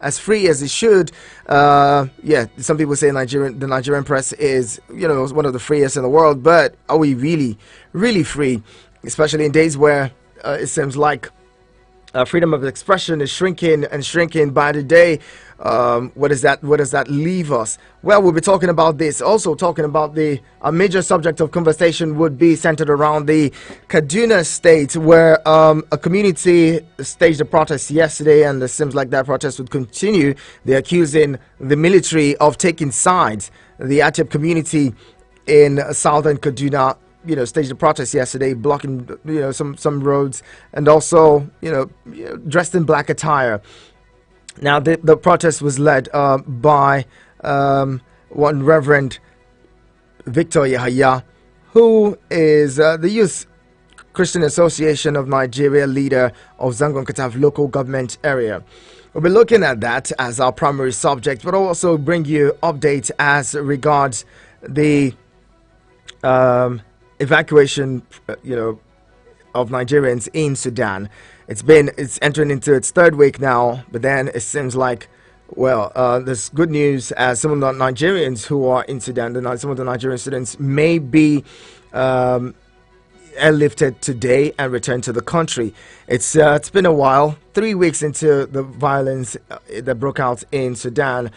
as free as it should. Yeah, some people say the Nigerian press is, one of the freest in the world, but are we really, really free? Especially in days where it seems like freedom of expression is shrinking and shrinking by the day. What does that leave us? Well, we'll be talking about this. Also talking about a major subject of conversation would be centered around the Kaduna state, where a community staged a protest yesterday, and it seems like that protest would continue. They're accusing the military of taking sides. The Achep community in southern Kaduna, staged a protest yesterday, blocking, some roads, and also, dressed in black attire. Now, the protest was led by one Reverend Victor Yahaya, who is the Youth Christian Association of Nigeria leader of Zangon Kataf local government area. We'll be looking at that as our primary subject, but I'll also bring you updates as regards the evacuation, of Nigerians in Sudan. It's entering into its third week now, but then it seems like, there's good news as some of the Nigerians who are in Sudan, some of the Nigerian students may be airlifted today and returned to the country. It's been a while, 3 weeks into the violence that broke out in Sudan.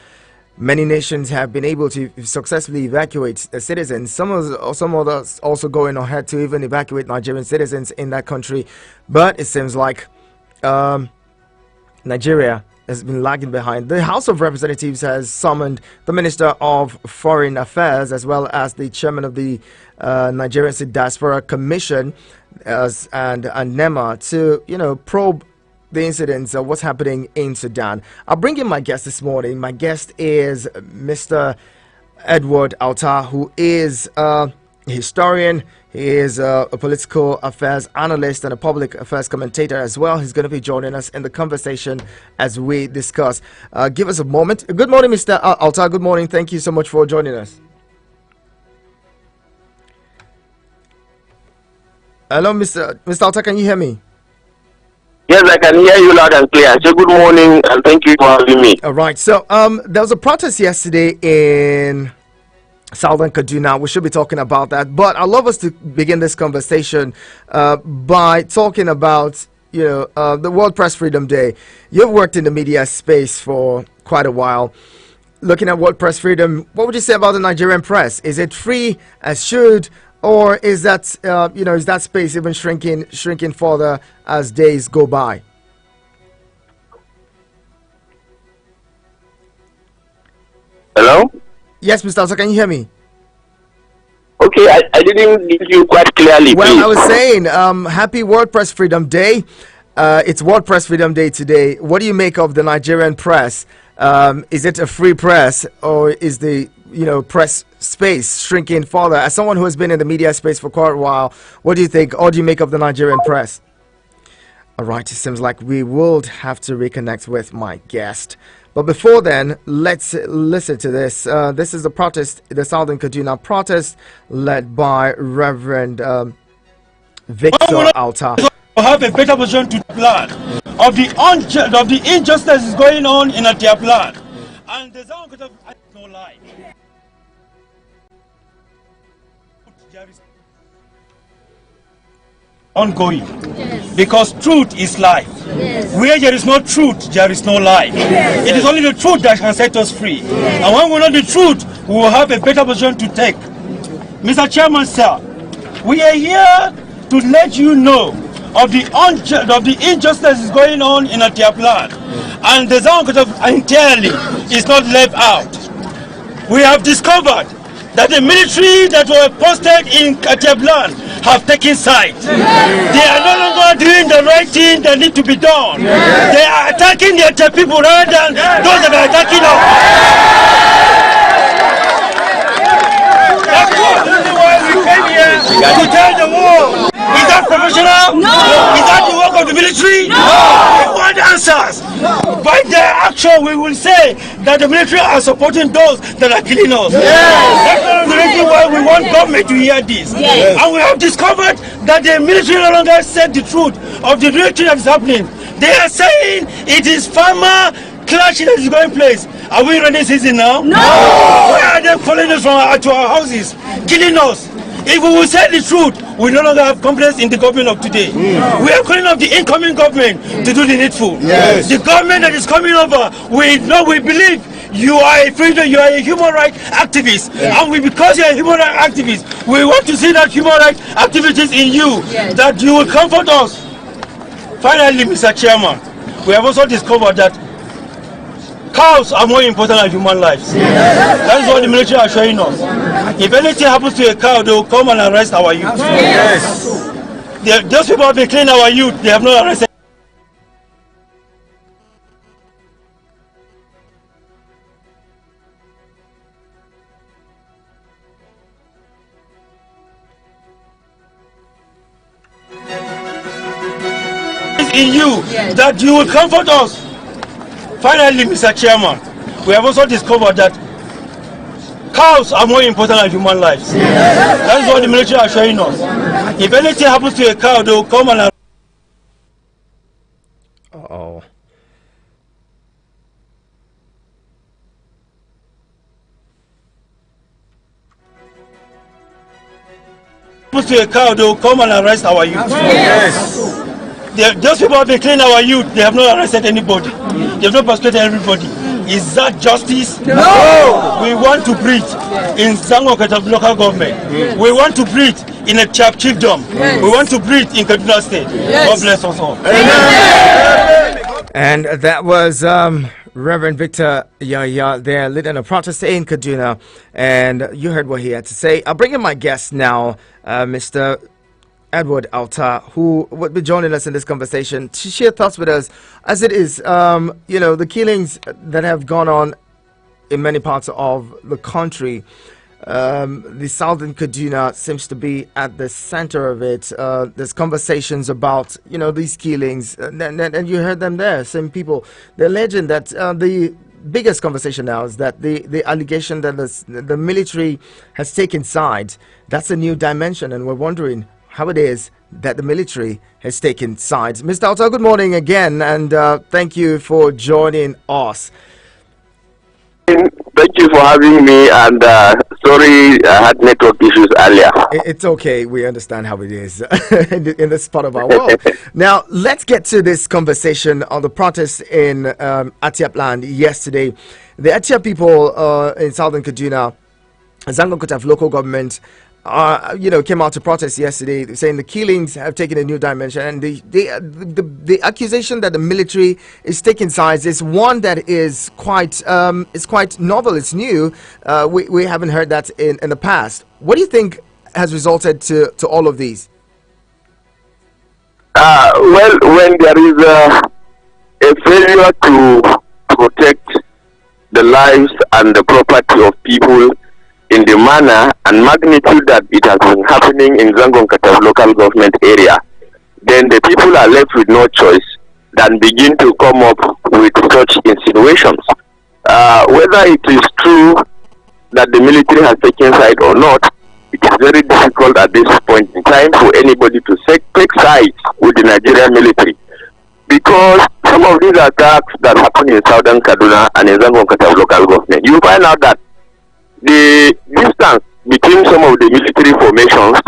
Many nations have been able to successfully evacuate the citizens. Some others also going ahead to even evacuate Nigerian citizens in that country. But it seems like Nigeria has been lagging behind. The House of Representatives has summoned the Minister of Foreign Affairs as well as the chairman of the Nigerian State Diaspora Commission and NEMA to probe the incidents of what's happening in Sudan. I'll bring in my guest this morning. My guest is Mr. Edward Alta, who is a historian. He is a political affairs analyst and a public affairs commentator as well. He's going to be joining us in the conversation as we discuss. Give us a moment. Good morning, Mr. Alta. Good morning. Thank you so much for joining us. Hello, Mr. Alta. Can you hear me? Yes, I can hear you loud and clear. So good morning and thank you for having me. All right. So there was a protest yesterday in southern Kaduna. We should be talking about that. But I'd love us to begin this conversation by talking about, the World Press Freedom Day. You've worked in the media space for quite a while. Looking at World Press Freedom, what would you say about the Nigerian press? Is it free as should? Or is that is that space even shrinking further as days go by? Hello? Yes, Mr. Alta, can you hear me? Okay, I didn't hear you quite clearly. Well, please. I was saying, happy World Press Freedom Day. It's World Press Freedom Day today. What do you make of the Nigerian press? Is it a free press, or is the press space shrinking further? As someone who has been in the media space for quite a while, what do you think, or do you make of the Nigerian press? All right, it seems like we would have to reconnect with my guest. But before then, let's listen to this. This is the protest, the Southern Kaduna protest, led by Reverend Victor Alta. Have a better position to plan of the injustices going on in their plan, and there's no lie. Ongoing, because truth is life. Where there is no truth, there is no life. It is only the truth that can set us free. And when we know the truth, we will have a better position to take. Mr. Chairman, sir, we are here to let you know of the injustices going on in their plan, and the Zangon entirely is not left out. We have discovered that the military that were posted in Kaduna have taken sides. They are no longer doing the right thing that need to be done. They are attacking their people rather than those that are attacking us. That's why we came here to tell the world. Is that professional? No. Is that the work of the military? No. We want answers. By their action, we will say that the military are supporting those that are killing us. Yes. That's one of the reasons why we want government to hear this. Yes. And we have discovered that the military no longer said the truth of the real thing that is happening. They are saying it is farmer clashing that is going place. Are we in rainy season now? No! Why are they calling us to our houses, killing us? If we will say the truth, we no longer have confidence in the government of today. We are calling up the incoming government to do the needful. Yes. The government that is coming over, we believe you are a freedom, you are a human rights activist. And because you are a human rights activist, we want to see that human rights activities in you, that you will comfort us. Finally, Mr. Chairman, we have also discovered that cows are more important than human lives. That's what the military are showing us. If anything happens to a cow, they will come and arrest our youth. Those people have been killing our youth, they have not arrested. In you, that you will comfort us. Finally, Mr. Chairman, we have also discovered that cows are more important than human lives. That's what the military are showing us. If anything happens to a cow, they will come and to a cow, they will come and arrest our youth. Those people have been killing our youth, they have not arrested anybody. They have not prosecuted everybody. Is that justice? No! We want to breathe in Zangokata local government. We want to breathe in a chiefdom. We want to breathe in Kaduna State. God bless us all. And that was Reverend Victor Yaya there leading a protest in Kaduna. And you heard what he had to say. I'll bring in my guest now, Mr. Edward Alta, who will be joining us in this conversation to share thoughts with us as it is, the killings that have gone on in many parts of the country. The southern Kaduna seems to be at the center of it. There's conversations about, these killings, and you heard them there, same people. They're alleging that the biggest conversation now is that the allegation that the military has taken sides, that's a new dimension, and we're wondering how it is that the military has taken sides. Mr. Alta, good morning again, and thank you for joining us. Thank you for having me, and sorry I had network issues earlier. It's okay, we understand how it is in this part of our world. Now, let's get to this conversation on the protest in Atiap land yesterday. The Atiap people in southern Kaduna, Zangokotaf local government, came out to protest yesterday, saying the killings have taken a new dimension, and the accusation that the military is taking sides is one that is quite novel. It's new. We haven't heard that in the past. What do you think has resulted to all of these? Well, when there is a failure to protect the lives and the property of people in the manner and magnitude that it has been happening in Zangonkata local government area, then the people are left with no choice than begin to come up with such insinuations. Whether it is true that the military has taken side or not, it is very difficult at this point in time for anybody to take sides with the Nigerian military, because some of these attacks that happen in southern Kaduna and in Zangonkata local government, you find out that the distance between some of the military formations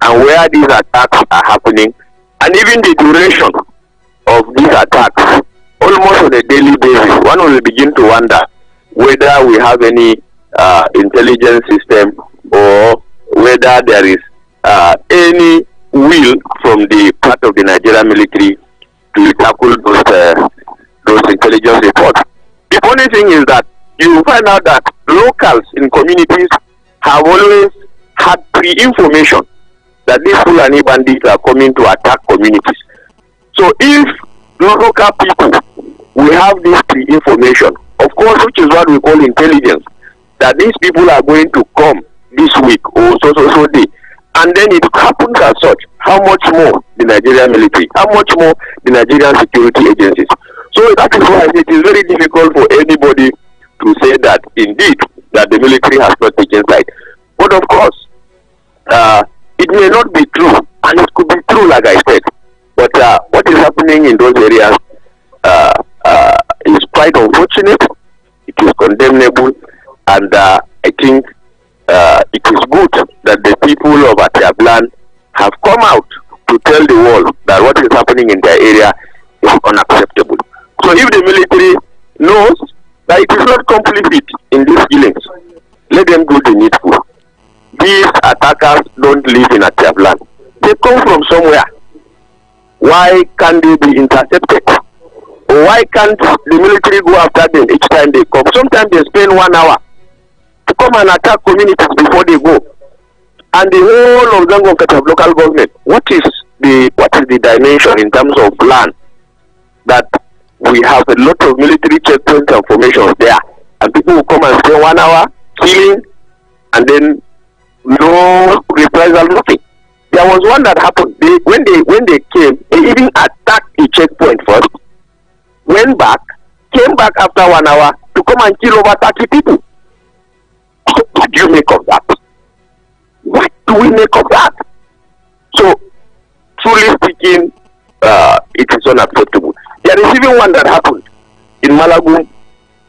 and where these attacks are happening, and even the duration of these attacks, almost on a daily basis, one will begin to wonder whether we have any intelligence system, or whether there is any will from the part of the Nigerian military to tackle those intelligence reports. The funny thing is that you find out that locals in communities have always had pre-information that these Fulani bandits are coming to attack communities. So if local people, we have this pre-information, of course, which is what we call intelligence, that these people are going to come this week or so day, and then it happens as such, how much more the Nigerian military, how much more the Nigerian security agencies. So that is why it is very difficult for anybody to say that indeed that the military has not taken side. But of course, it may not be true, and it could be true, like I said. But what is happening in those areas is quite unfortunate. It is condemnable, and I think it is good that the people of Atiablan have come out to tell the world that what is happening in their area is unacceptable. So if the military knows that it is not complicit in these killings, let them do the needful. These attackers don't live in Atiablan. They come from somewhere. Why can't they be intercepted? Or why can't the military go after them each time they come? Sometimes they spend 1 hour to come and attack communities before they go. And the whole of Zangon local government, what is the dimension in terms of land that we have a lot of military checkpoints and formations there, and people will come and spend 1 hour killing, and then no reprisal, nothing. There was one that happened. When they came, they even attacked the checkpoint first, went back, came back after 1 hour to come and kill over 30 people. What do you make of that? What do we make of that? So, truly speaking, it is unacceptable. There is even one that happened in Malagum,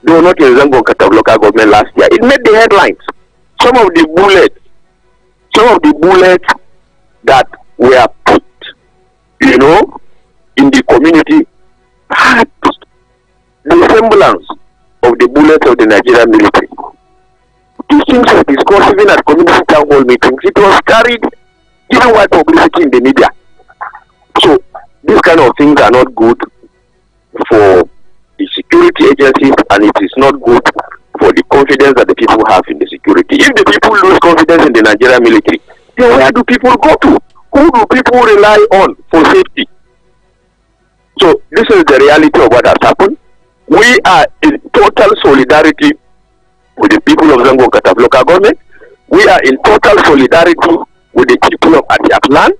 though not in Zangon local government last year. It made the headlines. Some of the bullets that were put, in the community had the semblance of the bullets of the Nigerian military. These things were discussed even at community town hall meetings. It was carried even wide publicity in the media. So these kind of things are not good for the security agencies, and it is not good for the confidence that the people have in the security. If the people lose confidence in the Nigerian military, then where do people go to? Who do people rely on for safety? So this is the reality of what has happened. We are in total solidarity with the people of Zangon Kataf local government. We are in total solidarity with the people of Atiaplan,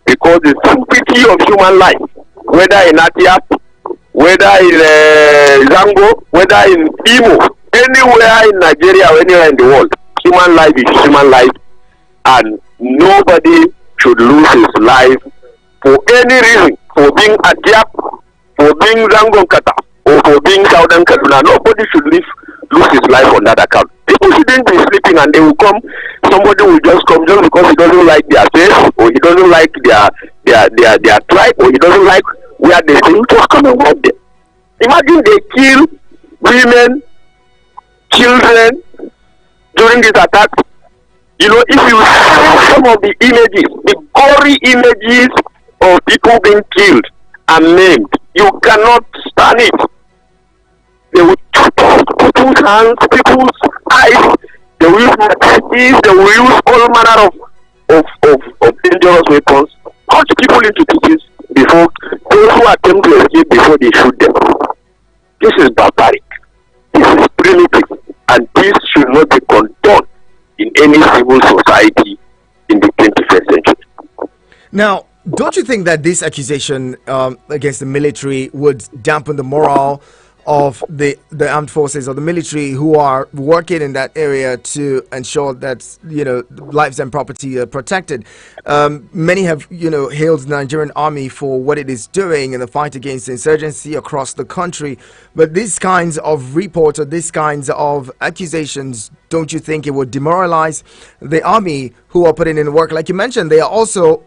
because the sanctity of human life, whether in Atiap, whether in Zango, whether in Imo, anywhere in Nigeria or anywhere in the world, human life is human life, and nobody should lose his life for any reason, for being Atiap, for being Zangon Kataf, or for being Southern Kaduna. Nobody should lose his life on that account. People shouldn't be sleeping and they will come, somebody will just come just because he doesn't like their face, or he doesn't like their tribe, or he doesn't like where they stay. Just come and wipe them. Imagine they kill women, children during this attack. If you see some of the images, the gory images of people being killed and maimed, you cannot stand it. They will chop off people's hands, people's eyes. They will use machetes. They will use all manner of dangerous weapons. Cut people into pieces before those who attempt to escape before they shoot them. This is barbaric. This is primitive, and this should not be condoned in any civil society in the 21st century. Now, don't you think that this accusation against the military would dampen the morale of the armed forces or the military who are working in that area to ensure that lives and property are protected? Many have hailed the Nigerian army for what it is doing in the fight against insurgency across the country, but these kinds of reports or these kinds of accusations, don't you think it would demoralize the army who are putting in work? Like you mentioned, they are also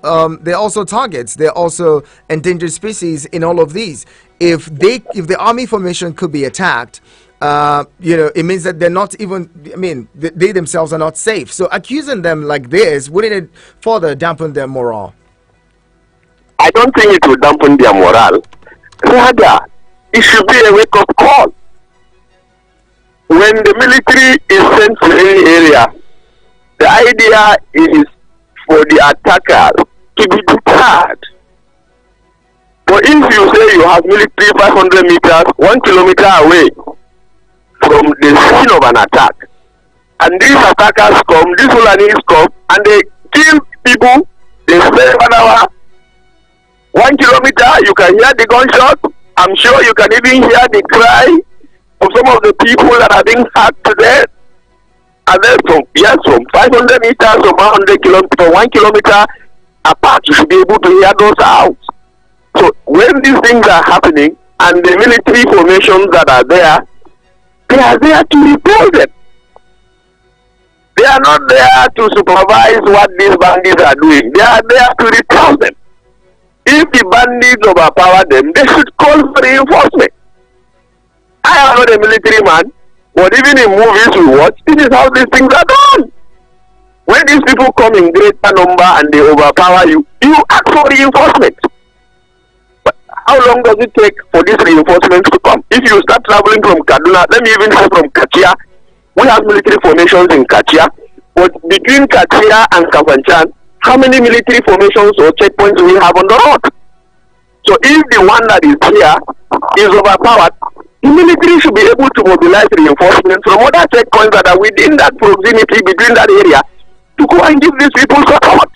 targets. They're also endangered species in all of these. If the army formation could be attacked, it means that they're not even. They themselves are not safe. So accusing them like this, wouldn't it further dampen their morale? I don't think it will dampen their morale. Rather, it should be a wake-up call. When the military is sent to any area, the idea is for the attackers to be deterred. But if you say you have military 500 meters, 1 kilometer away from the scene of an attack, and these attackers come, these Fulanis come, and they kill people, they spend 1 hour, 1 kilometer, you can hear the gunshot. I'm sure you can even hear the cry of some of the people that are being hacked to death. And then from 500 meters or 100 kilometers, 1 kilometer apart, you should be able to hear those sounds. So when these things are happening, And the military formations that are there, they are there to repel them. They are not there to supervise what these bandits are doing. They are there to repel them. If the bandits overpower them, they should call for reinforcement. I am not a military man, but even in movies we watch, this is how these things are done. When these people come in greater number and they overpower you, you ask for reinforcement. But how long does it take for these reinforcements to come? If you start traveling from Kaduna, let me even say from Kachia, we have military formations in Kachia, but between Kachia and Kafanchan, how many military formations or checkpoints do we have on the road? So if the one that is here is overpowered, the military should be able to mobilize reinforcements from other checkpoints that are within that proximity between that area to go and give these people support.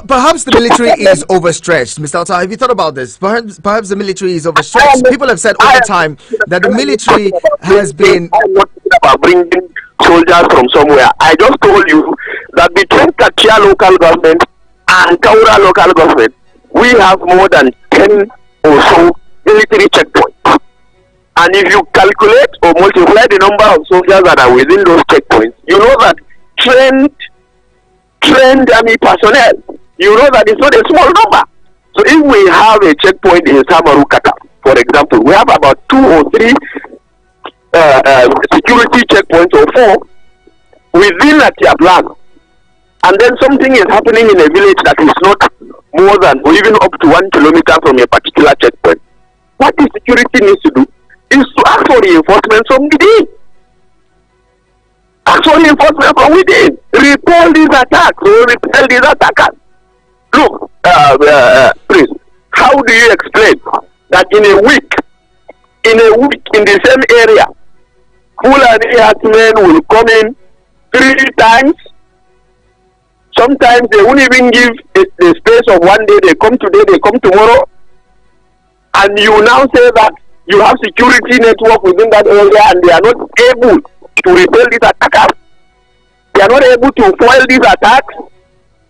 Perhaps the military is overstretched, Mr. Alta. Have you thought about this? Perhaps the military is overstretched. People have said over time that the military has been... I'm not talking about bringing soldiers from somewhere. I just told you that between Kachia local government and Kaura local government, we have more than 10 or so military checkpoints. And if you calculate or multiply the number of soldiers that are within those checkpoints, you know that trained army personnel, you know that it's not a small number. So if we have a checkpoint in Samarukata, for example, we have about 2 or 3 security checkpoints or 4 within a plan, and then something is happening in a village that is not more than or even up to 1 kilometer from a particular checkpoint. What the security needs to do is to ask for reinforcements from within. Ask for reinforcement from within. Repel these attacks or repel these attackers. Look, please, how do you explain that in a week, in the same area, Fulani herdsmen will come in 3 times? Sometimes they won't even give the space of 1 day. They come today, they come tomorrow. And you now say that you have security network within that area and they are not able to repel these attackers. They are not able to foil these attacks.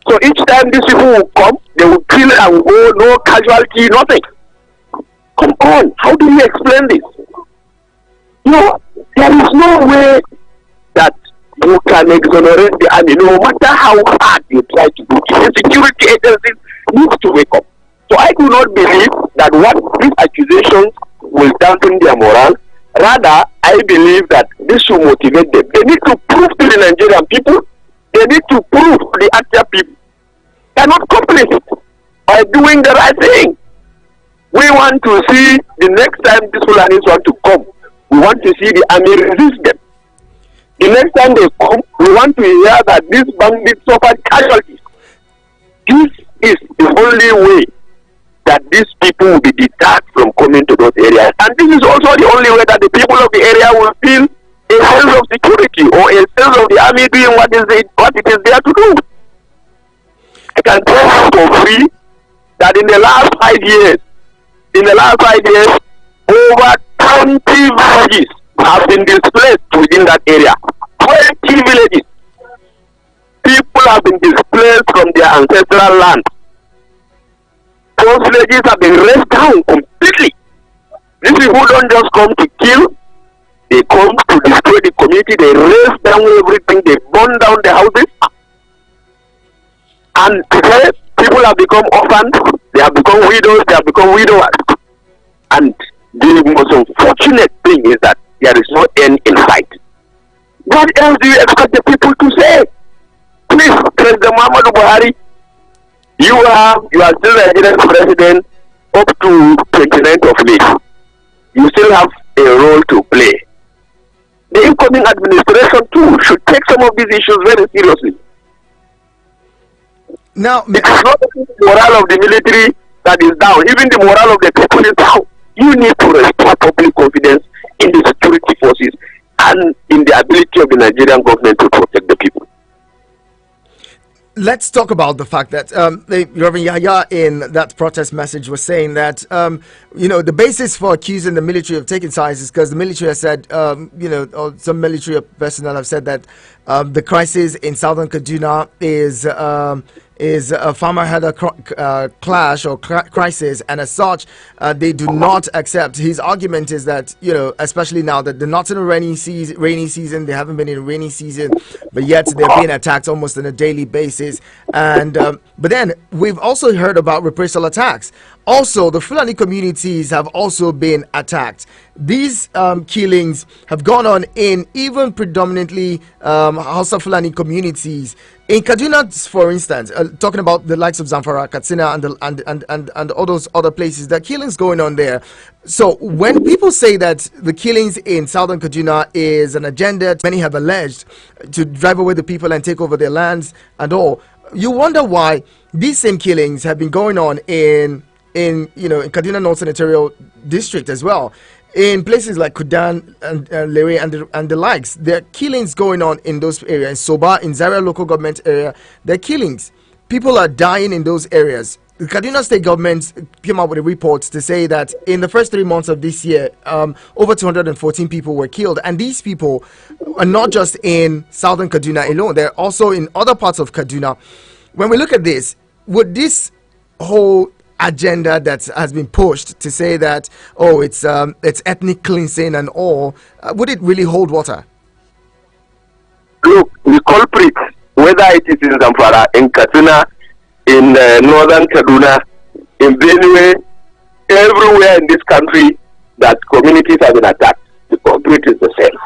So each time these people will come, they will kill and go, no casualty, nothing. Come on, how do you explain this? No, there is no way that you can exonerate the army, no matter how hard you try to do it. The security agencies need to wake up. So I do not believe that what these accusations will dampen their morale. Rather, I believe that this should motivate them. They need to prove to the Nigerian people, they need to prove to the Asia people, they are not complicit by doing the right thing. We want to see the next time these Fulanis want to come, we want to see the army resist them. The next time they come, we want to hear that these bandits suffered casualties. This is the only way that these people will be deterred from coming to those areas. And this is also the only way that the people of the area will feel a sense of security or a sense of the army doing what it is there to do. I can tell you for free that in the last 5 years, over 20 villages have been displaced within that area. 20 villages. People have been displaced from their ancestral land. Those villages have been razed down completely. These people don't just come to kill, they come to destroy the community, they raze down everything, they burn down the houses. And today, people have become orphans, they have become widows, they have become widowers. And the most unfortunate thing is that there is no end in sight. What else do you expect the people to say? Please, President Muhammadu Buhari, you are still the Nigerian president up to 29th of May. You still have a role to play. The incoming administration too should take some of these issues very seriously. Now, it is not the morale of the military that is down. Even the morale of the people is down. You need to restore public confidence in the security forces and in the ability of the Nigerian government to protect the people. Let's talk about the fact that Reverend Yahya in that protest message was saying that, the basis for accusing the military of taking sides is because the military has said, or some military personnel have said that the crisis in southern Kaduna is a farmer had a clash or crisis, and as such, they do not accept. His argument is that, especially now that they're not in a rainy season, they haven't been in a rainy season, but yet they're being attacked almost on a daily basis. And but then we've also heard about reprisal attacks. Also, the Fulani communities have also been attacked. These killings have gone on in even predominantly Hausa Fulani communities. In Kaduna, for instance, talking about the likes of Zamfara, Katsina, and all those other places, there are killings going on there. So when people say that the killings in southern Kaduna is an agenda, many have alleged, to drive away the people and take over their lands and all, you wonder why these same killings have been going on in Kaduna North Senatorial District as well. In places like Kudan and Lere and the likes, there are killings going on in those areas. In Soba, in Zaria local government area, there are killings. People are dying in those areas. The Kaduna state government came out with a report to say that in the first 3 months of this year, over 214 people were killed. And these people are not just in southern Kaduna alone, they're also in other parts of Kaduna. When we look at this, would this whole agenda that has been pushed to say that, it's ethnic cleansing and all, would it really hold water? Look, the culprits, whether it is in Zamfara, in Kaduna, in northern Kaduna, in Benue, everywhere in this country that communities have been attacked, the culprit is the same.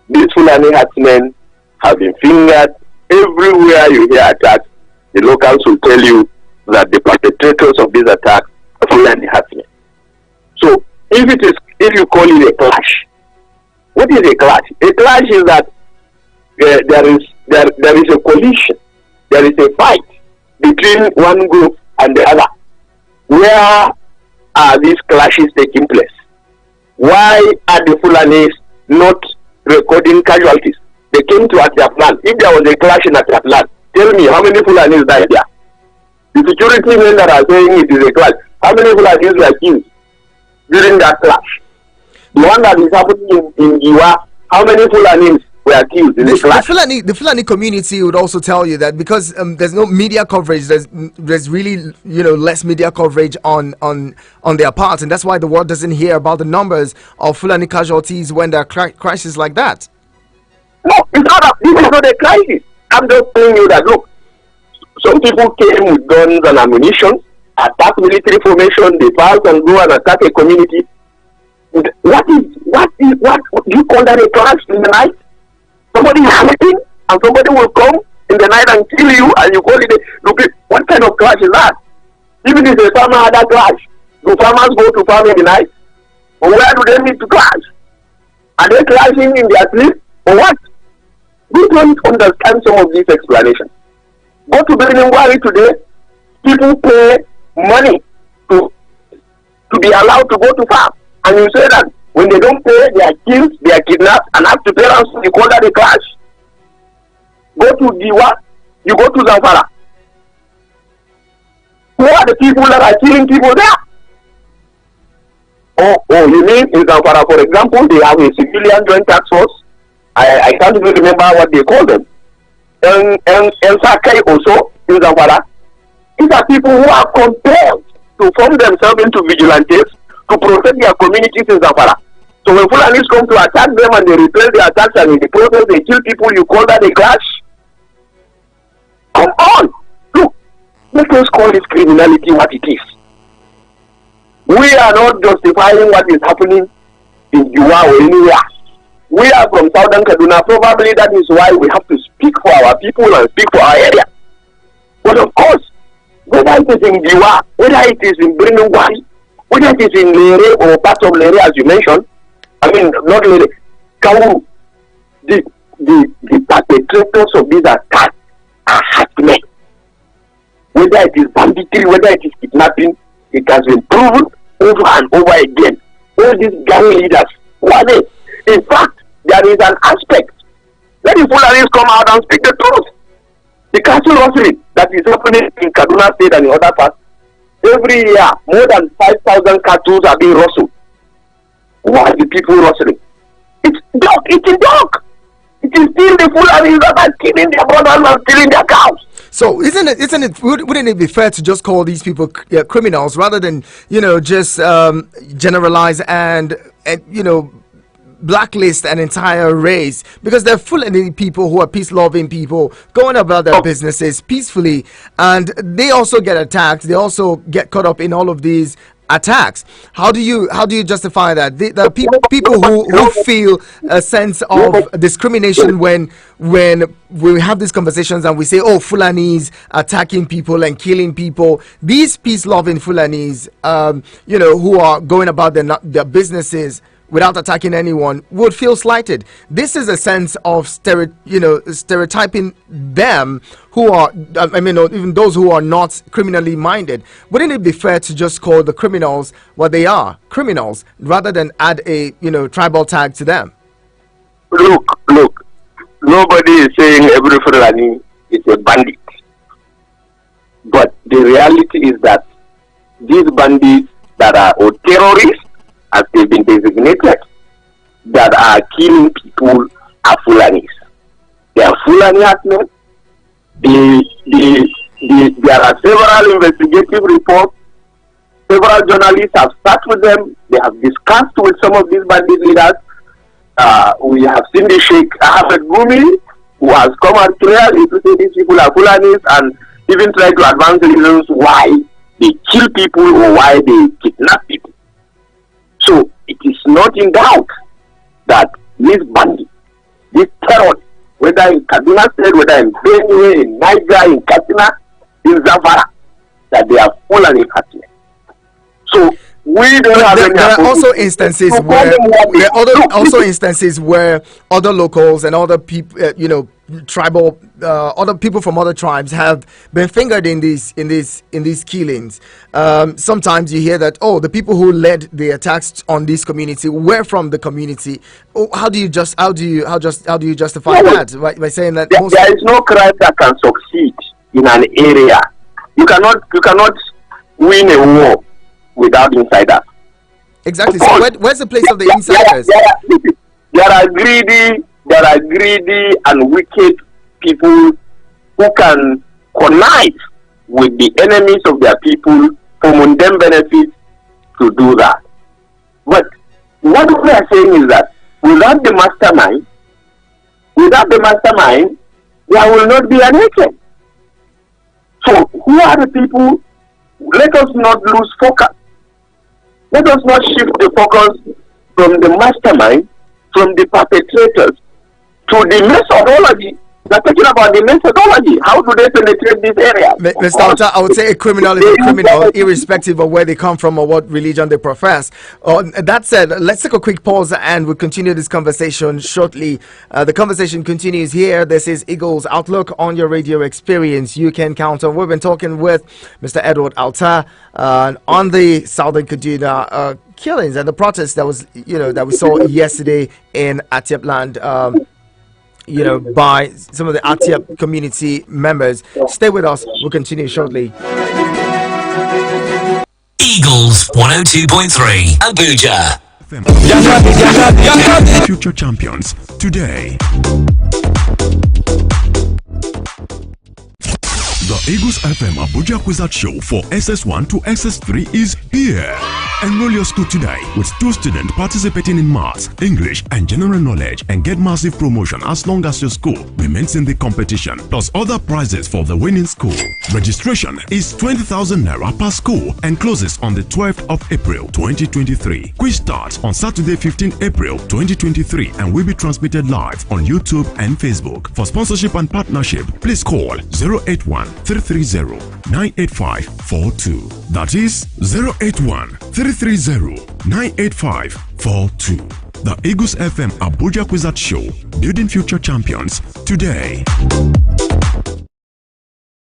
These Fulani herdsmen have been fingered. Everywhere you hear attacks, the locals will tell you that the perpetrators of these attacks are Fulani herdsmen. So if you call it a clash, what is a clash? A clash is that there is a collision, there is a fight between one group and the other. Where are these clashes taking place? Why are the Fulanis not recording casualties? They came to Atiaplan. If there was a clash in Atiaplan, tell me how many Fulanis died there? The security men that are saying it is a clash, how many Fulanis were killed during that clash? The one that is happening in Giwa, how many Fulanis were killed in the clash? The Fulani community would also tell you that because there's no media coverage, there's really less media coverage on their part, and that's why the world doesn't hear about the numbers of Fulani casualties when there are crises like that. No, this is not a crisis. I'm just telling you that, look, some people came with guns and ammunition, attack military formation, they pass and go and attack a community. What do you call that a clash in the night? Somebody is sleeping and somebody will come in the night and kill you and you call it look, what kind of clash is that? Even if a farmer had a clash, do farmers go to farm in the night? Or where do they need to clash? Are they clashing in their sleep or what? We don't understand some of these explanations. Go to Birmingham today, people pay money to be allowed to go to farm. And you say that when they don't pay, they are killed, they are kidnapped, and have to pay ransom. You call that a clash. Go to Diwa, you go to Zamfara. Who are the people that are killing people there? Oh, you mean in Zamfara, for example, they have a civilian joint task force. I can't even remember what they call them. And Sakai also in Zamfara. These are people who are compelled to form themselves into vigilantes to protect their communities in Zamfara. So when Fulanis come to attack them and they repel the attacks and in the process they kill people, you call that a clash? Come on! Look, let us call this criminality what it is. We are not justifying what is happening in Giwa or anywhere. We are from southern Kaduna. Probably that is why we have to speak for our people and speak for our area. But of course, whether it is in Giwa, whether it is in Birmingham, whether it is in Lere or part of Lere as you mentioned, I mean, not Lere, Kauru, the perpetrators of these attacks are herdsmen. Whether it is banditry, whether it is kidnapping, it has been proven over and over again. All these gang leaders, who are they? In fact, there is an aspect. Let the Fulanis come out and speak the truth. The cattle rustling that is happening in Kaduna State and in other parts, every year, more than 5,000 cattle are being rustled. Who are the people rustling? It's dog. It is still the Fulanis that are killing their brothers and stealing their cows. So wouldn't it be fair to just call these people criminals rather than just generalize and blacklist an entire race, because they're full of people who are peace-loving people going about their businesses peacefully, and they also get attacked. They also get caught up in all of these attacks. How do you justify that? The people who feel a sense of discrimination when we have these conversations and we say, oh, Fulanis attacking people and killing people. These peace-loving Fulanis, who are going about their businesses without attacking anyone, would feel slighted. This is a sense of stereotyping them, who are, even those who are not criminally minded. Wouldn't it be fair to just call the criminals what they are, criminals, rather than add a tribal tag to them? Look, nobody is saying every Fulani is a bandit, but the reality is that these bandits that are or terrorists, as they've been designated, that are killing people are Fulanis. They are Fulani herdsmen. There are several investigative reports. Several journalists have sat with them. They have discussed with some of these bandit leaders. We have seen the Sheikh Ahmed Gumi, who has come out clearly to say these people are Fulanis, and even try to advance reasons why they kill people or why they kidnap people. So it is not in doubt that these bandits, these terrorists, whether in Kaduna State, whether in Benue, in Niger, in Katsina, in Zamfara, that they are Fulani herdsmen. So we don't have any. There are also instances where other locals and other people, tribal, other people from other tribes have been fingered in these killings. Sometimes you hear that, oh, the people who led the attacks on this community were from the community. Oh, how do you justify that by saying that there is no crime that can succeed in an area? You cannot win a war without insiders. Exactly. So where's the place of the insiders? There are greedy and wicked people who can connive with the enemies of their people for mundane benefits to do that. But what we are saying is that without the mastermind, there will not be an agent. So who are the people? Let us not lose focus. Let us not shift the focus from the mastermind, from the perpetrators, to the methodology. We're talking about the methodology. How do they penetrate this area? Mr. Alta, I would say a criminal is a criminal, irrespective of where they come from or what religion they profess. That said, let's take a quick pause and we'll continue this conversation shortly. The conversation continues here. This is Eagles Outlook on your radio experience. You can count on. We've been talking with Mr. Edward Alta on the Southern Kaduna killings and the protests that we saw yesterday in Atiep land. By some of the Atiep community members. Stay with us. We'll continue shortly. Eagles 102.3 Abuja. Future champions today. The Eagles FM Abuja Quiz Show for SS1 to SS3 is here. Enroll your school today with 2 students participating in maths, English, and general knowledge and get massive promotion as long as your school remains in the competition, plus other prizes for the winning school. Registration is 20,000 naira per school and closes on the 12th of April 2023. Quiz starts on Saturday 15th April 2023 and will be transmitted live on YouTube and Facebook. For sponsorship and partnership, please call 081-330-98542. That is 081-330-98542. The Eagles FM Abuja Quiz Show, building future champions today.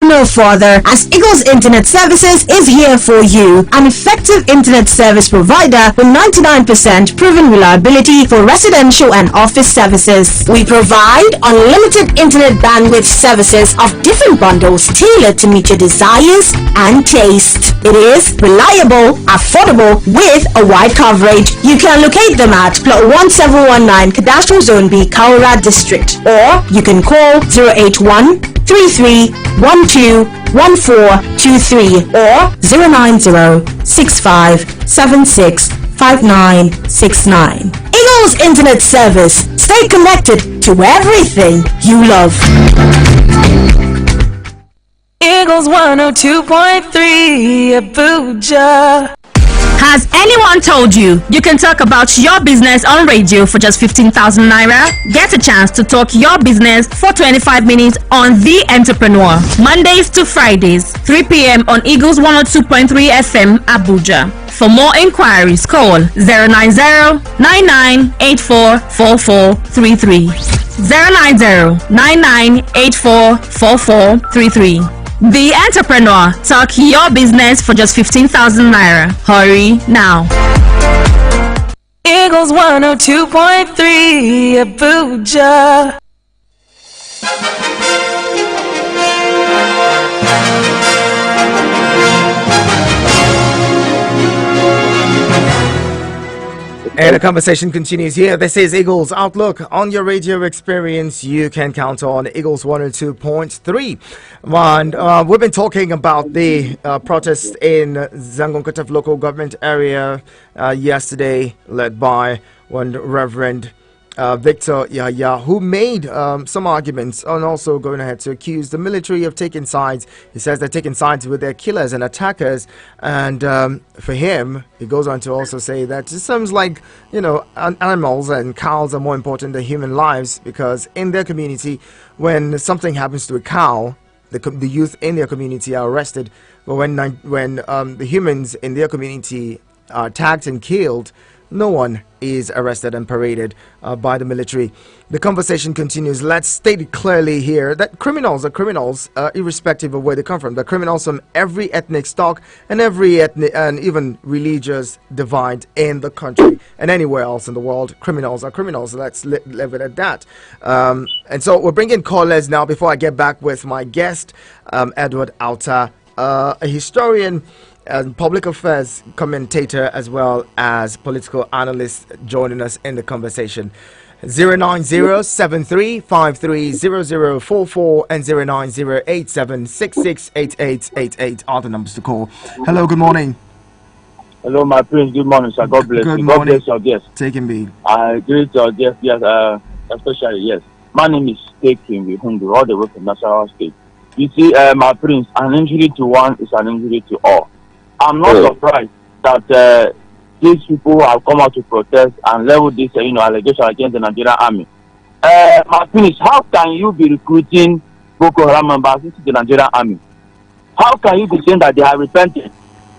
No further, as Eagles Internet Services is here for you, an effective internet service provider with 99% proven reliability for residential and office services. We provide unlimited internet bandwidth services of different bundles tailored to meet your desires and taste. It is reliable, affordable, with a wide coverage. You can locate them at Plot 1719 Cadastral Zone B, Kaura District, or you can call 081 3312 1423 or 090-6576-5969. Eagles Internet Service. Stay connected to everything you love. Eagles 102.3 Abuja. Has anyone told you you can talk about your business on radio for just 15,000 naira? Get a chance to talk your business for 25 minutes on The Entrepreneur. Mondays to Fridays, 3 p.m. on Eagles 102.3 FM Abuja. For more inquiries, call 090-9984-4433. 090-9984-4433. The Entrepreneur. Talk your business for just 15,000 naira. Hurry now. Eagles 102.3 Abuja. And the conversation continues here. This is Eagles Outlook. On your radio experience, you can count on Eagles 102.3. And we've been talking about the protest in Zangon local government area yesterday, led by one Reverend Victor Yaya, who made some arguments and also going ahead to accuse the military of taking sides. He says they're taking sides with their killers and attackers. And for him, he goes on to also say that it seems like, animals and cows are more important than human lives, because in their community, when something happens to a cow, the youth in their community are arrested. But when the humans in their community are attacked and killed, no one is arrested and paraded by the military. The conversation continues. Let's state it clearly here that criminals are criminals, irrespective of where they come from. They're criminals from every ethnic stock and every ethnic and even religious divide in the country and anywhere else in the world. Criminals are criminals. Let's leave it at that. And so we're bringing callers now. Before I get back with my guest, Edward Alta, a historian and public affairs commentator, as well as political analyst, joining us in the conversation. 090-7353-0044 and 090-8766-8888 are the numbers to call. Hello, good morning. Hello, my prince. Good morning, sir. God bless Good you. morning. God bless your guest. Take him be. I greet your guest, yes, especially, yes. My name is Taking Hundu, all the way from National State. You see, my prince, an injury to one is an injury to all. I'm not surprised that these people have come out to protest and level this, allegation against the Nigerian army. My prince, how can you be recruiting Boko Haram members into the Nigerian army? How can you be saying that they are repentant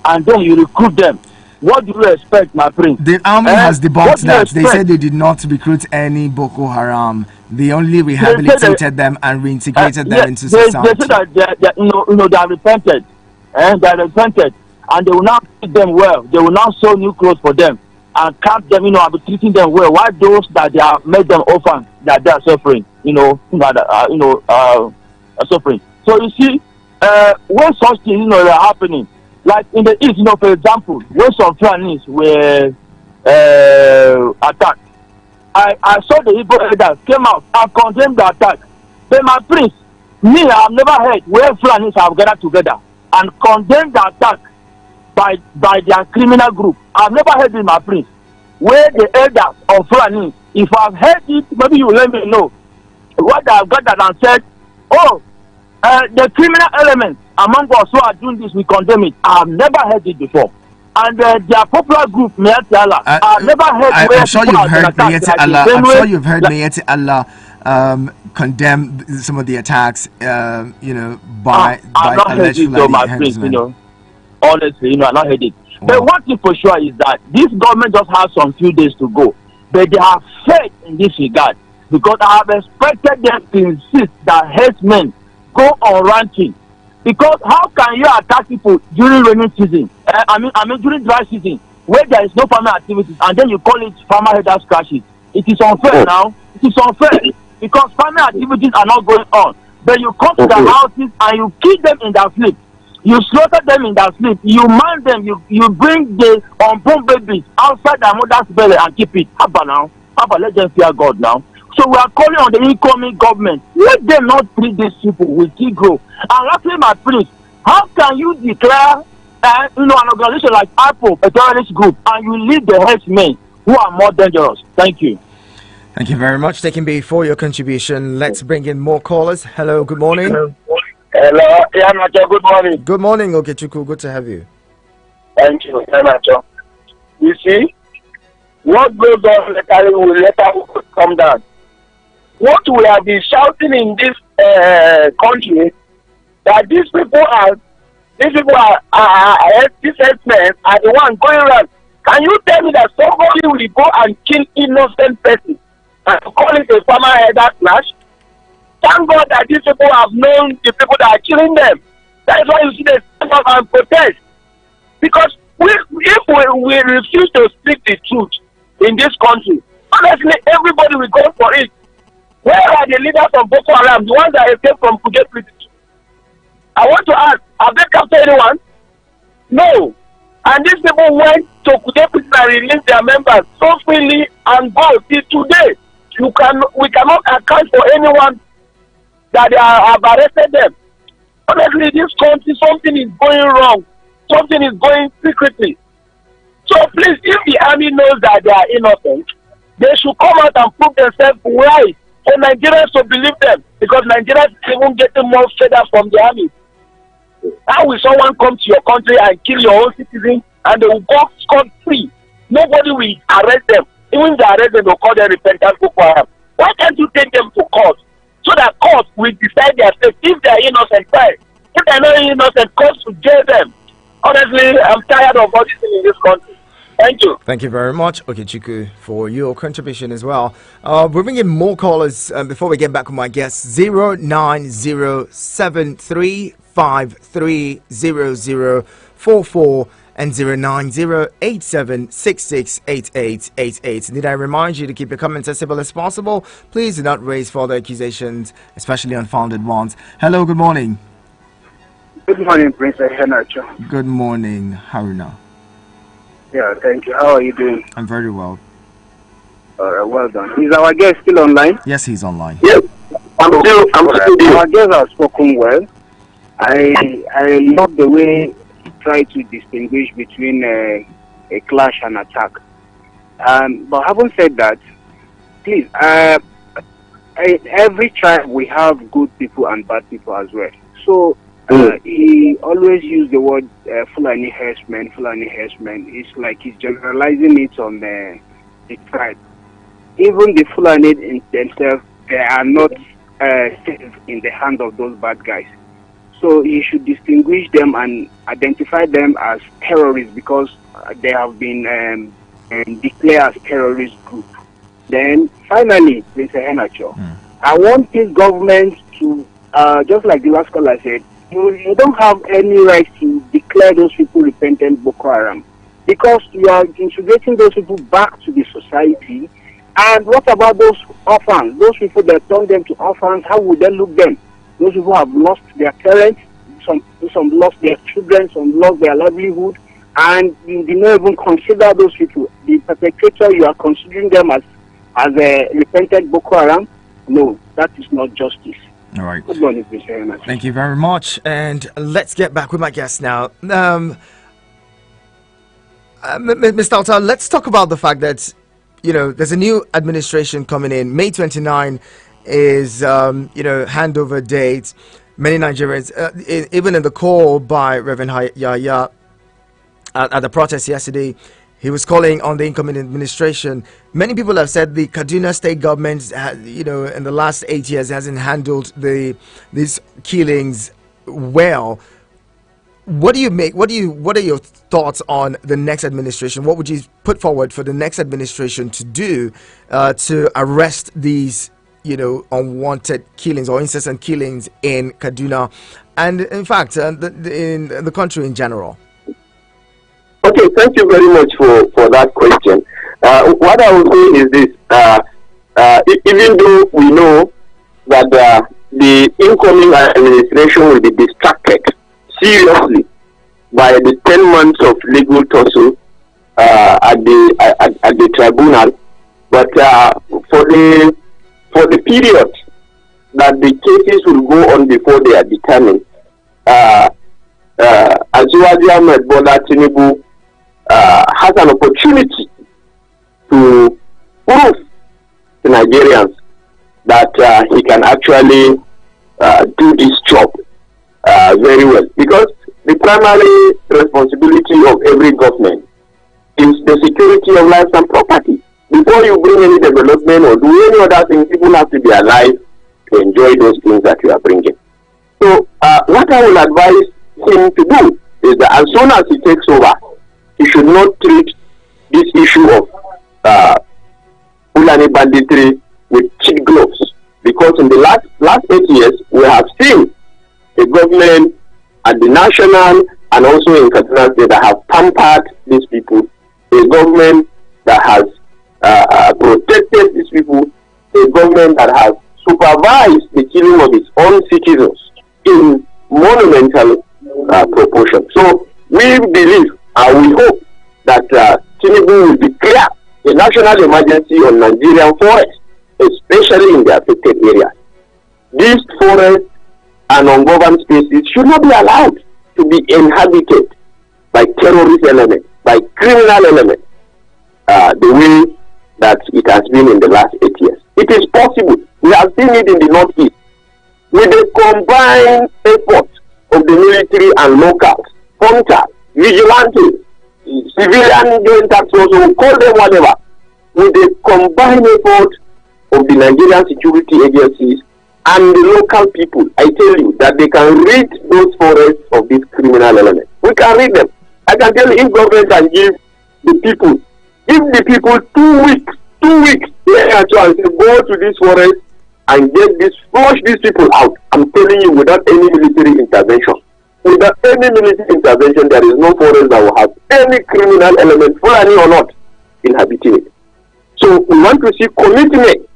and then you recruit them? What do you expect, my prince? The army has debunked that. They said they did not recruit any Boko Haram. They only rehabilitated them and reintegrated them into society. They said that they are repented. They are repented. And they will now treat them well. They will now sew new clothes for them and camp them, and be treating them well. Why those that they have made them orphans, that they are suffering, suffering. So you see, when such things, are happening, like in the East, for example, when some Fulanis were attacked, I saw the Igbo elders came out and condemned the attack. But my prince, me, I have never heard where Fulanis have gathered together and condemned the attack by their criminal group. I've never heard it, my prince. Where the elders of Fulani, if I've heard it, maybe you let me know. What they have gathered and said, the criminal elements among us who are doing this, we condemn it. I've never heard it before. And their popular group, Mayati Allah, I've never heard. I'm sure you've heard Mayati Allah. I'm sure you've heard Mayati Allah condemn some of the attacks, by alleged Fulani henchmen. Honestly, I've not heard it. Wow. But one thing for sure is that this government just has some few days to go. But they have faith in this regard, because I have expected them to insist that herdsmen go on ranching. Because how can you attack people during rainy season? I mean during dry season, where there is no farming activities, and then you call it farmer headers crashes. It is unfair now. It is unfair because farming activities are not going on. But you come to the houses and you kill them in their sleep. You slaughter them in their sleep. You man them. You bring the unborn babies outside their mother's belly and keep it. Abba now. Abba, let them fear God now. So we are calling on the incoming government. Let them not treat these people with ego. And lastly, my prince, how can you declare an organization like Apple a terrorist group and you leave the herdsmen who are more dangerous? Thank you. Thank you very much, Taking B, for your contribution. Let's bring in more callers. Hello, good morning. Hello, Yamacho, good morning. Good morning, Okechuku. Good to have you. Thank you, Yamacho. You see, what goes on later will later come down. What we have been shouting in this country, that these people are these men are the ones going around. Can you tell me that somebody will go and kill innocent person and call it a farmer header clash? Thank God that these people have known the people that are killing them. That is why you see they stand up and protest. Because if we refuse to speak the truth in this country, honestly, everybody will go for it. Where are the leaders of Boko Haram, the ones that escaped from Kuget prison? I want to ask, have they captured anyone? No. And these people went to Kuget prison and released their members so freely and go till today. We cannot account for anyone that they have arrested them. Honestly, this country, something is going wrong. Something is going secretly. So please, if the army knows that they are innocent, they should come out and prove themselves right for Nigerians to believe them, because Nigerians is even getting more fed up from the army. How will someone come to your country and kill your own citizens and they will go scot-free? Nobody will arrest them. Even if they arrest them, they'll call them repentant Boko Haram. Why can't you take them to court so that court will decide their fate? If they are innocent, fine. If they are not innocent, court will jail them. Honestly, I'm tired of all this in this country. Thank you. Thank you very much, Okechuku, for your contribution as well. We're bringing more callers before we get back with my guests. 09073530044 and 09087668888. Need I remind you to keep your comments as simple as possible? Please do not raise further accusations, especially unfounded ones. Hello, good morning. Good morning, Prince Henacho. Good morning, Haruna. Yeah, thank you. How are you doing? I'm very well. Well done. Is our guest still online? Yes, he's online. Yes, I'm still Our guest has spoken well. I love the way he tried to distinguish between a clash and attack. But having said that, please, every tribe we have good people and bad people as well. So he always used the word Fulani herdsmen. It's like he's generalizing it on the tribe. Even the Fulani in themselves, they are not safe in the hands of those bad guys. So you should distinguish them and identify them as terrorists, because they have been declared as terrorist group. Then finally, Mr. Henacho, I want this government to, just like the last caller said, you don't have any right to declare those people repentant Boko Haram, because you are integrating those people back to the society. And what about those orphans? Those people that turn them to orphans, how would they look them? Those people have lost their parents, some lost their children, some lost their livelihood, and you do not even consider those people. The perpetrator, you are considering them as a repentant Boko Haram. No, that is not justice. All right. Good morning, Mr. Thank you very much. And let's get back with my guest now. Mr. Alta, let's talk about the fact that, there's a new administration coming in. May 29 is, handover date. Many Nigerians, even in the call by Reverend Yaya at the protest yesterday, he was calling on the incoming administration. Many people have said the Kaduna state government, in the last 8 years hasn't handled these killings well. What do you make? What are your thoughts on the next administration? What would you put forward for the next administration to do to arrest these, unwanted killings or incessant killings in Kaduna, and in fact, in the country in general? Okay, thank you very much for that question. What I will say is this: even though we know that the incoming administration will be distracted seriously by the 10 months of legal tussle at the tribunal, but for the period that the cases will go on before they are determined, Aziwaji Ahmed Bola Tinubu has an opportunity to prove to Nigerians that he can actually do this job very well, because the primary responsibility of every government is the security of lives and property. Before you bring any development or do any other thing, people have to be alive to enjoy those things that you are bringing. So what I will advise him to do is that as soon as he takes over, he should not treat this issue of Fulani banditry with kid gloves, because in the last 8 years we have seen a government at the national and also in Kaduna State that have pampered these people, a government that has protected these people, a government that has supervised the killing of its own citizens in monumental proportion. So we believe and we hope that Tinubu will declare a national emergency on Nigerian forests, especially in the affected areas. These forests and ungoverned spaces should not be allowed to be inhabited by terrorist elements, by criminal elements, the way that it has been in the last 8 years. It is possible. We have seen it in the Northeast. With the combined effort of the military and locals, hunters, vigilantes, civilian joint task force, we call them whatever, with the combined effort of the Nigerian security agencies and the local people, I tell you that they can rid those forests of these criminal elements. We can rid them. I can tell you, if government can give the people 2 weeks, and say, go to this forest and flush these people out. I'm telling you, without any military intervention. Without any military intervention, there is no forest that will have any criminal element, Fulani or not, inhabiting it. So we want to see commitment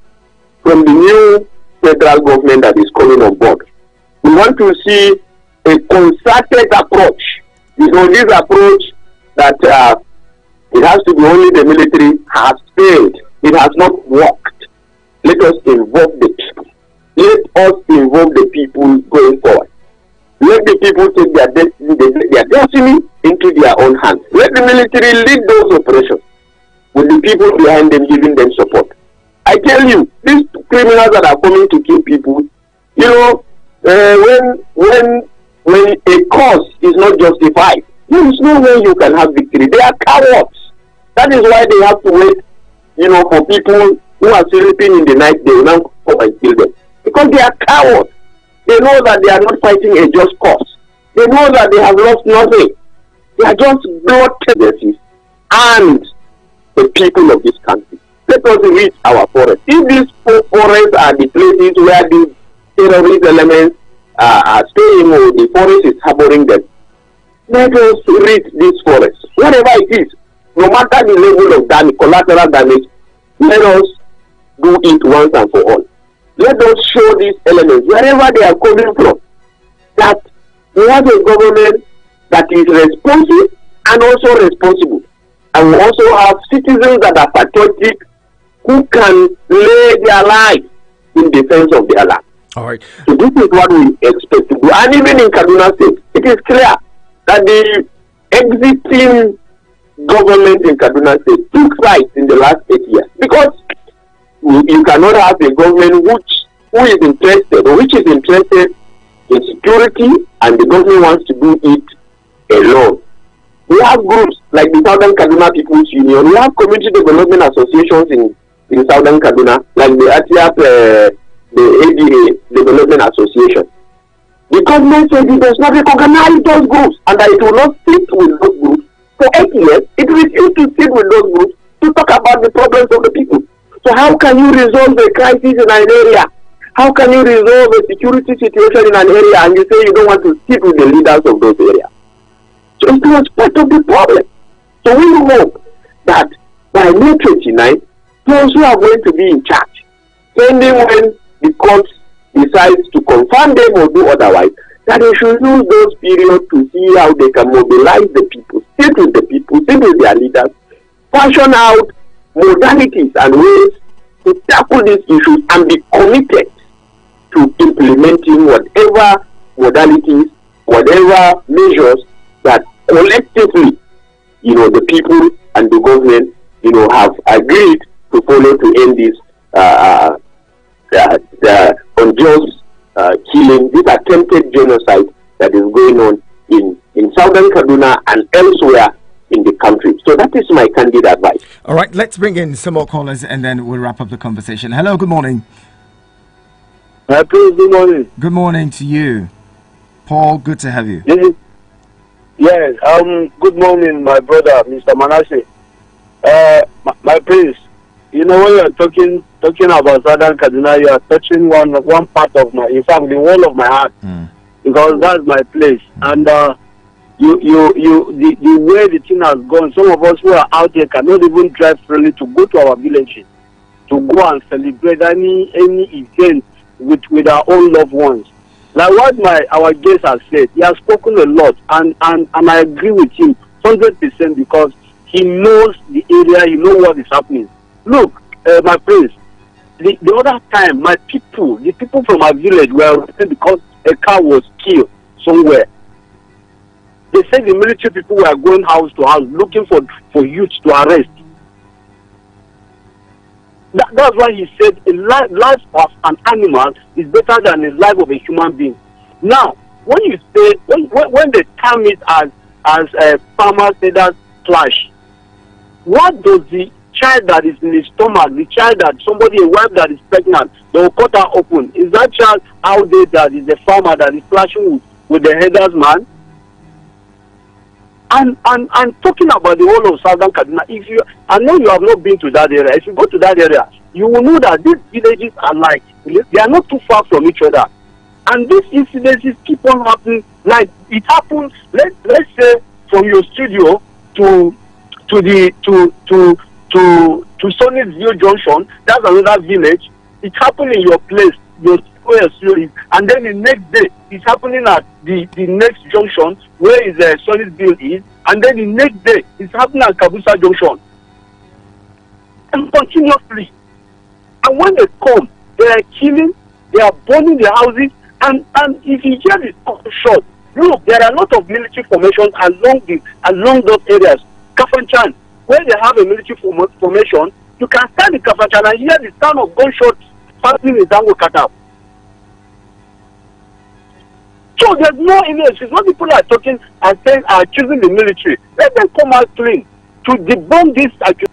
from the new federal government that is coming on board. We want to see a concerted approach. This approach that it has to be only the military has failed. It has not worked. Let us involve the people. Let us involve the people going forward. Let the people take their destiny into their own hands. Let the military lead those operations with the people behind them giving them support. I tell you, these criminals that are coming to kill people, you know, when a cause is not justified, there is no way you can have victory. They are cowards. That is why they have to wait, you know, for people who are sleeping in the night, they will now come and kill them. Because they are cowards. They know that they are not fighting a just cause. They know that they have lost nothing. They are just blood tendencies and the people of this country. Let us reach our forests. If these forests are the places where these terrorist elements are staying, or the forest is harboring them, let us reach these forests. Whatever it is, no matter the level of damage, collateral damage, let us do it once and for all. Let us show these elements, wherever they are coming from, that we have a government that is responsive and also responsible. And we also have citizens that are patriotic, who can lay their life in defense of their land. All right. So this is what we expect to do. And even in Kaduna State, it is clear that the existing government in Kaduna State took sides in the last 8 years. Because you cannot have a government which is interested in security, and the government wants to do it alone. We have groups like the Southern Kaduna People's Union. We have community development associations in Southern Kaduna, like the ATIAP, the ADA Development Association. The government said it does not recognize those groups and that it will not sit with those groups. For 8 years, it refused to sit with those groups to talk about the problems of the people. So how can you resolve a crisis in an area? How can you resolve a security situation in an area and you say you don't want to sit with the leaders of those areas? So it was part of the problem. So we hope that by May 29, those who are going to be in charge, pending when the court decides to confirm them or do otherwise, that they should use those periods to see how they can mobilize the people, sit with the people, sit with their leaders, fashion out modalities and ways to tackle these issues and be committed to implementing whatever modalities, whatever measures that collectively, the people and the government, have agreed to follow to end this unjust killing, this attempted genocide that is going on in southern Kaduna and elsewhere in the country. So that is my candid advice. All right, let's bring in some more callers and then we'll wrap up the conversation. Hello, good morning. Good morning. Good morning to you. Paul, good to have you. Yes, good morning, my brother, Mr. Manasseh. My prince, when you're talking about Southern Kaduna, you are touching one part of in fact, the whole of my heart, because that's my place. And the way the thing has gone, some of us who are out here cannot even drive freely to go to our villages, to go and celebrate any event with our own loved ones. Like what our guest has said, he has spoken a lot, and I agree with him 100% because he knows the area, he knows what is happening. Look, my prince, the other time, the people from our village were arrested because a car was killed somewhere. They said the military people were going house to house looking for youths to arrest. That's why he said a life of an animal is better than the life of a human being. Now, when you say when they term it as a farmer say that clash, what does the child that is in the stomach, the child that a wife that is pregnant, they will cut her open? Is that child out there that is a farmer that is clashing with the headers man? And talking about the whole of Southern Kaduna, I know you have not been to that area. If you go to that area, you will know that these villages are like, they are not too far from each other. And these incidences keep on happening. Like it happens, let's say from your studio to Sunnyville Junction, that's another village. It happened in your place, your square, and then the next day it's happening at the next junction where Sunnyville is, and then the next day it's happening at Kabusa Junction. And continuously. And when they come, they are killing, they are burning their houses, and if you hear this shot, look, there are a lot of military formations along those areas. Kafanchan, where they have a military formation, you can stand in Kafanchan and hear the sound of gunshots passing in Dango Kata. So there's no excuse. When people are talking and saying are choosing the military, let them come out clean to debunk this accusation.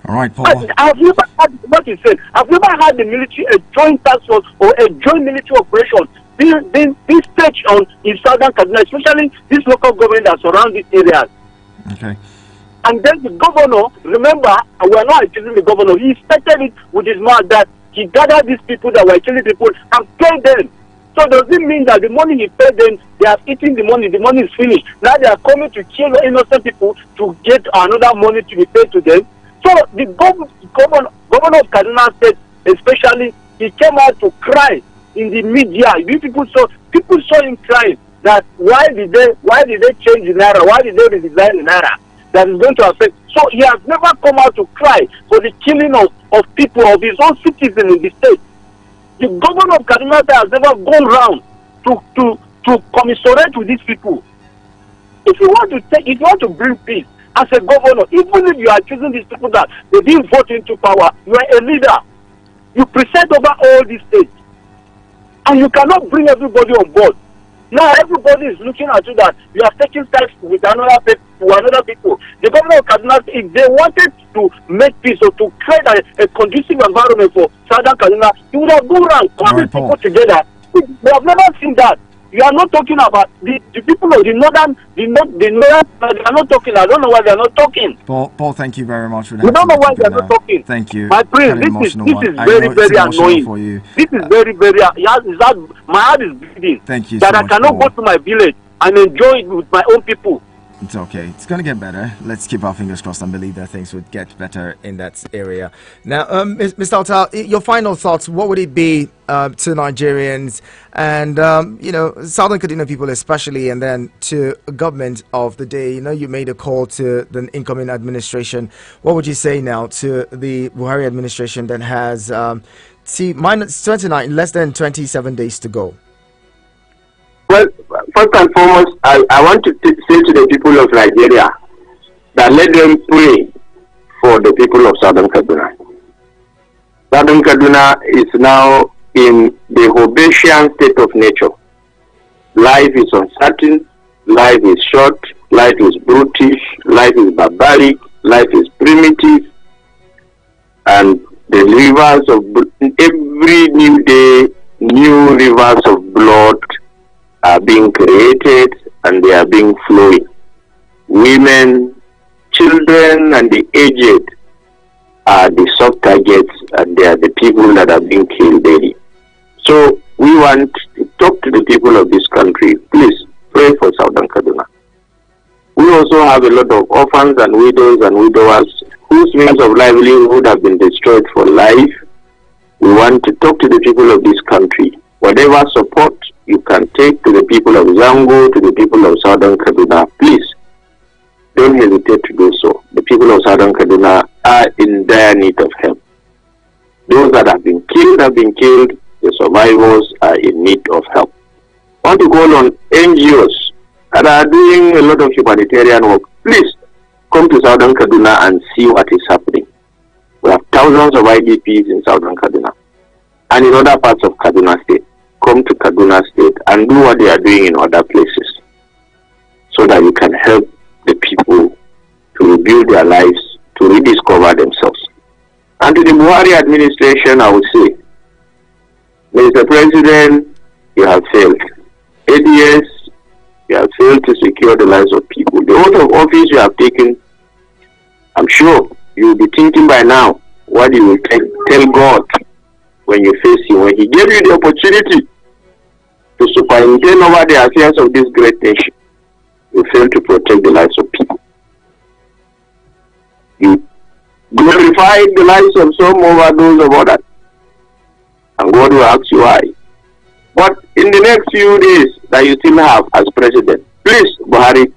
All right, Paul. I've never had what you said. I've never had the military, a joint task force or a joint military operation being staged in Southern Kaduna, especially this local government that surround these areas. Okay. And then the governor, remember, we are not accusing the governor. He started it with his mouth that he gathered these people that were killing people and paid them. So does it mean that the money he paid them, they have eaten the money is finished? Now they are coming to kill innocent people to get another money to be paid to them? So the governor of Kaduna State, especially, he came out to cry in the media. People saw him crying that why did they change the naira? Why did they redesign the naira? That is going to affect. So he has never come out to cry for the killing of people, of his own citizens in the state. The governor of Kaduna State has never gone round to commiserate with these people. If you want to bring peace as a governor, even if you are choosing these people that they didn't vote into power, you are a leader. You preside over all these states. And you cannot bring everybody on board. Now everybody is looking at you that you are taking steps with another people. The governor of Kaduna, if they wanted to make peace or to create a conducive environment for Southern Kaduna, he would have gone around, called these people together. We have never seen that. You are not talking about the people of the northern, they are not talking. I don't know why they are not talking. Paul, thank you very much for that. You don't know why they are not talking. Thank you. My friend, this is very, very annoying. For you. This is very, very, my heart is bleeding. Thank you that so I much, cannot Paul. go to my village and enjoy it with my own people. It's okay. It's going to get better. Let's keep our fingers crossed and believe that things would get better in that area. Now, Mr. Alta, your final thoughts, what would it be to Nigerians and, Southern Kaduna people especially, and then to government of the day? You made a call to the incoming administration. What would you say now to the Buhari administration that has, minus 29, less than 27 days to go? Well, first and foremost, I want to say to the people of Nigeria that let them pray for the people of Southern Kaduna. Southern Kaduna is now in the Hobbesian state of nature. Life is uncertain, life is short, life is brutish, life is barbaric, life is primitive, and the rivers of every new day, new rivers of blood are being created and they are being flowing. Women, children, and the aged are the soft targets, and they are the people that are being killed daily. So we want to talk to the people of this country. Please pray for Southern Kaduna. We also have a lot of orphans and widows and widowers whose means of livelihood have been destroyed for life. We want to talk to the people of this country. Whatever support you can take to the people of Zango, to the people of Southern Kaduna, please don't hesitate to do so. The people of Southern Kaduna are in dire need of help. Those that have been killed have been killed. The survivors are in need of help. I want to call on NGOs that are doing a lot of humanitarian work. Please come to Southern Kaduna and see what is happening. We have thousands of IDPs in Southern Kaduna and in other parts of Kaduna State. Come to Kaduna State and do what they are doing in other places so that you can help the people to rebuild their lives, to rediscover themselves. And to the Buhari administration, I would say, Mr. President, you have failed. 8 years, you have failed to secure the lives of people. The oath of office you have taken, I'm sure you will be thinking by now what you will tell God when you face him. When he gave you the opportunity to superintend over the affairs of this great nation, you failed to protect the lives of people. You glorified the lives of some over those of others. And God will ask you why. But in the next few days that you still have as president, please, Buhari,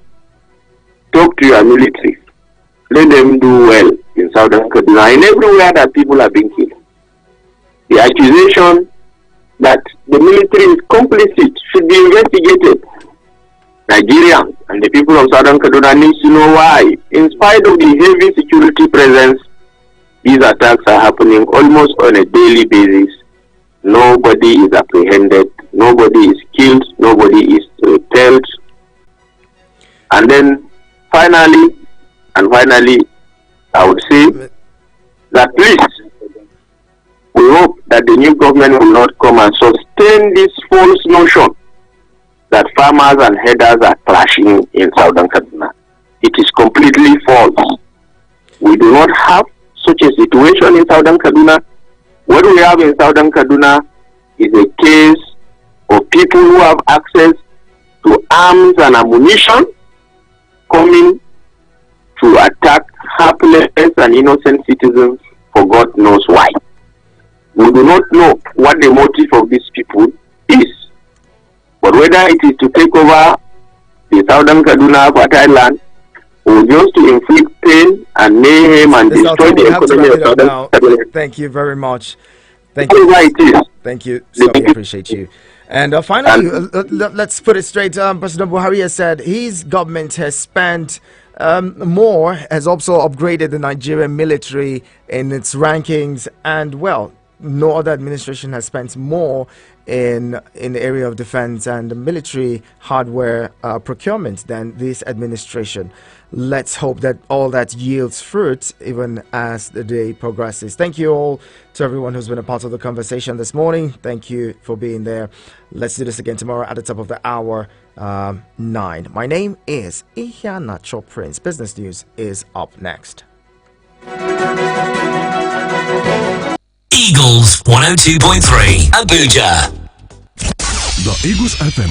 talk to your military. Let them do well in Southern Kaduna and everywhere that people are being killed. The accusation that the military is complicit should be investigated. Nigerians and the people of Southern Kaduna need to know why, in spite of the heavy security presence, these attacks are happening almost on a daily basis. Nobody is apprehended, nobody is killed, nobody is repelled. And then finally, I would say that please, we hope that the new government will not come and sustain this false notion that farmers and herders are clashing in Southern Kaduna. It is completely false. We do not have such a situation in Southern Kaduna. What we have in Southern Kaduna is a case of people who have access to arms and ammunition coming to attack hapless and innocent citizens for God knows why. We do not know what the motive of these people is. But whether it is to take over the Southern Kaduna fertile land or just to inflict pain and mayhem and destroy the economy of Southern Kaduna. Thank you very much. Thank you. Thank you. So we appreciate you. And finally, let's put it straight. President Buhari has said his government has spent more, has also upgraded the Nigerian military in its rankings, and well, no other administration has spent more in the area of defense and military hardware procurement than this administration. Let's hope that all that yields fruit even as the day progresses. Thank you all to everyone who's been a part of the conversation this morning. Thank you for being there. Let's do this again tomorrow at the top of the hour, 9. My name is Ihianacho Prince. Business News is up next. Eagles 102.3 Abuja. The Eagles FM